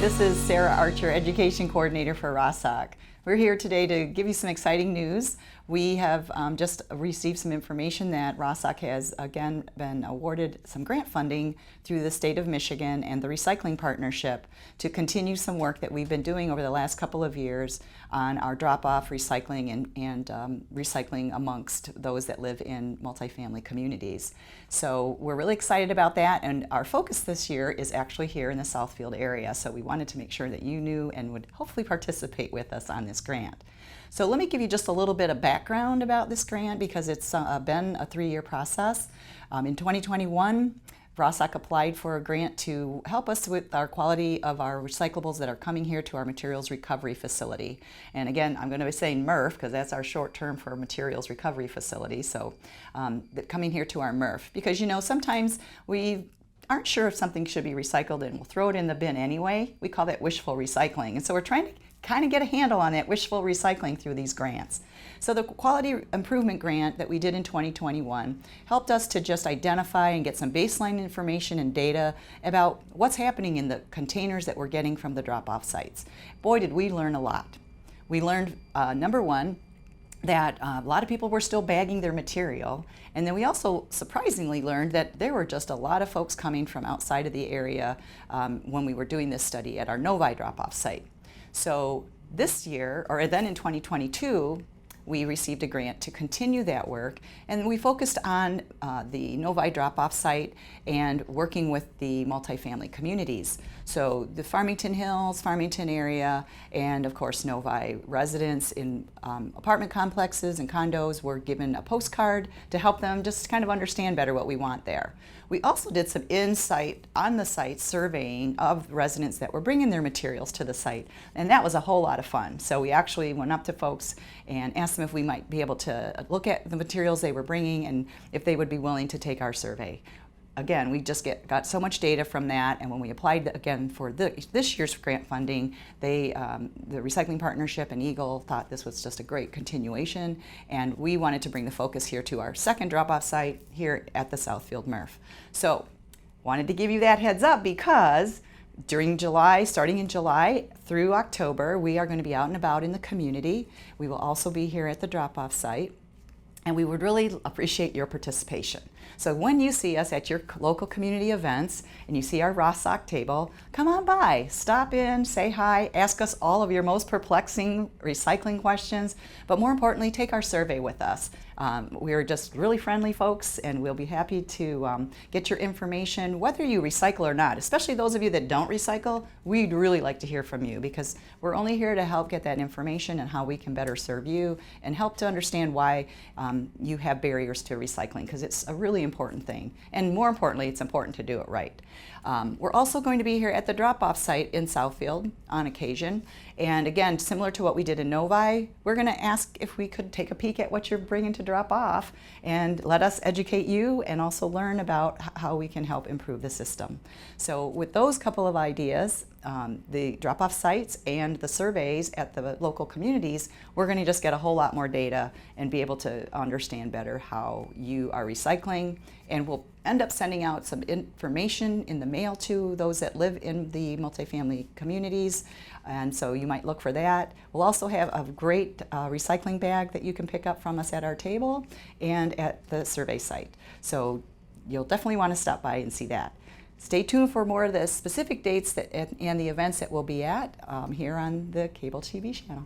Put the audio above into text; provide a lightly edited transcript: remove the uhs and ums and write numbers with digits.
This is Sarah Archer, Education Coordinator for RRRASOC. We're here today to give you some exciting news. We have just received some information that RRRASOC has again been awarded some grant funding through the state of Michigan and the Recycling Partnership to continue some work that we've been doing over the last couple of years on our drop-off recycling and recycling amongst those that live in multifamily communities. So we're really excited about that, and our focus this year is actually here in the Southfield area. So we wanted to make sure that you knew and would hopefully participate with us on this grant. So let me give you just a little bit of background about this grant because it's been a 3-year process. In 2021, RRRASOC applied for a grant to help us with our quality of our recyclables that are coming here to our materials recovery facility. And again, I'm going to be saying MRF because that's our short term for materials recovery facility. So coming here to our MRF, because you know sometimes we aren't sure if something should be recycled and we'll throw it in the bin anyway. We call that wishful recycling. And so we're trying to kind of get a handle on that wishful recycling through these grants. So the quality improvement grant that we did in 2021 helped us to just identify and get some baseline information and data about what's happening in the containers that we're getting from the drop-off sites. Boy, did we learn a lot. We learned, number one, that a lot of people were still bagging their material. And then we also surprisingly learned that there were just a lot of folks coming from outside of the area when we were doing this study at our Novi drop-off site. So this year, or then in 2022, we received a grant to continue that work, and we focused on the Novi drop-off site and working with the multifamily communities. So the Farmington Hills, Farmington area, and of course Novi residents in apartment complexes and condos were given a postcard to help them just kind of understand better what we want there. We also did some in-site, on-the-site surveying of residents that were bringing their materials to the site, and that was a whole lot of fun. So we actually went up to folks and asked them if we might be able to look at the materials they were bringing and if they would be willing to take our survey. Again, we just got so much data from that, and when we applied again for this year's grant funding, the Recycling Partnership and Eagle thought this was just a great continuation, and we wanted to bring the focus here to our second drop-off site here at the Southfield MRF. So, wanted to give you that heads up because during July, starting in July through October, we are going to be out and about in the community. We will also be here at the drop-off site, and we would really appreciate your participation. So when you see us at your local community events and you see our RRRASOC table, come on by, stop in, say hi, ask us all of your most perplexing recycling questions, but more importantly, take our survey with us. We're just really friendly folks, and we'll be happy to get your information, whether you recycle or not. Especially those of you that don't recycle, we'd really like to hear from you because we're only here to help get that information and how we can better serve you and help to understand why you have barriers to recycling, because it's a really important thing. And more importantly, it's important to do it right. We're also going to be here at the drop-off site in Southfield on occasion. And again, similar to what we did in Novi, we're going to ask if we could take a peek at what you're bringing to drop off and let us educate you and also learn about how we can help improve the system. So with those couple of ideas, the drop-off sites and the surveys at the local communities, we're going to just get a whole lot more data and be able to understand better how you are recycling, and we'll end up sending out some information in the mail to those that live in the multifamily communities, and so you might look for that. We'll also have a great recycling bag that you can pick up from us at our table and at the survey site. So you'll definitely want to stop by and see that. Stay tuned for more of the specific dates and the events that we'll be at here on the cable TV channel.